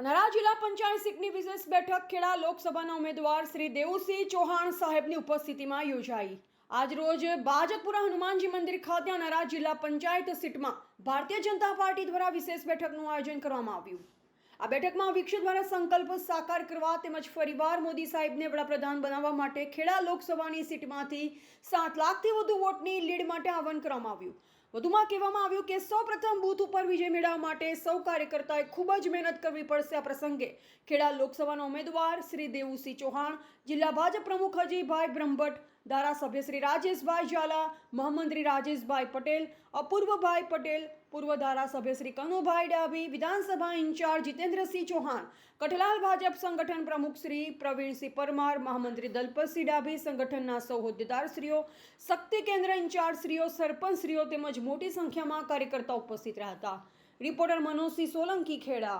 નરા જિલ્લા પંચાયત સીટની વિશેષ બેઠક ખેડા લોકસભાના ઉમેદવાર શ્રી દેવુસિંહ ચૌહાણ સાહેબની ઉપસ્થિતિમાં યોજાઈ। આજરોજ બાજતપુરા હનુમાનજી મંદિર ખાતે નરા જિલ્લા પંચાયત સીટમાં ભારતીય જનતા પાર્ટી દ્વારા વિશેષ બેઠકનું આયોજન કરવામાં આવ્યું। આ બેઠકમાં વિક્ષ દ્વારા સંકલ્પ સાકાર કરવા તેમજ ફરીવાર મોદી સાહેબને વડાપ્રધાન બનાવવા માટે ખેડા લોકસભાની સીટમાંથી 7 લાખથી વધુ વોટની લીડ માટે આહવાન કરવામાં આવ્યું। વધુમાં કહેવામાં આવ્યું કે સૌપ્રથમ બૂથ ઉપર વિજય મેળવવા માટે સૌ કાર્યકર્તાએ ખૂબ જ મહેનત કરવી પડશે। આ પ્રસંગે ખેડા લોકસભાના ઉમેદવાર શ્રી દેવુસિંહ ચૌહાણ, જિલ્લા ભાજપ પ્રમુખ અજયભાઈ બ્રહ્મભટ્ટ, ધારાસભ્ય શ્રી રાજેશભાઈ ઝાલા, મહામંત્રી રાજેશભાઈ પટેલ, અપૂર્વભાઈ પટેલ, પૂર્વ ધારાસભ્ય શ્રી કનુભાઈ ડાભી, વિધાનસભા ઇન્ચાર્જ જીતેન્દ્રસિંહ ચૌહાણ, કઠલાલ ભાજપ સંગઠન પ્રમુખ શ્રી પ્રવીણસિંહ પરમાર, મહામંત્રી દલપતસિંહ ડાભી, સંગઠનના સૌ હોદ્દેદારશ્રીઓ, શક્તિ કેન્દ્ર ઇન્ચાર્જશ્રીઓ, સરપંચશ્રીઓ તેમજ મોટી સંખ્યામાં કાર્યકર્તાઓ ઉપસ્થિત રહ્યા હતા। રિપોર્ટર મનોજસિંહ સોલંકી, ખેડા।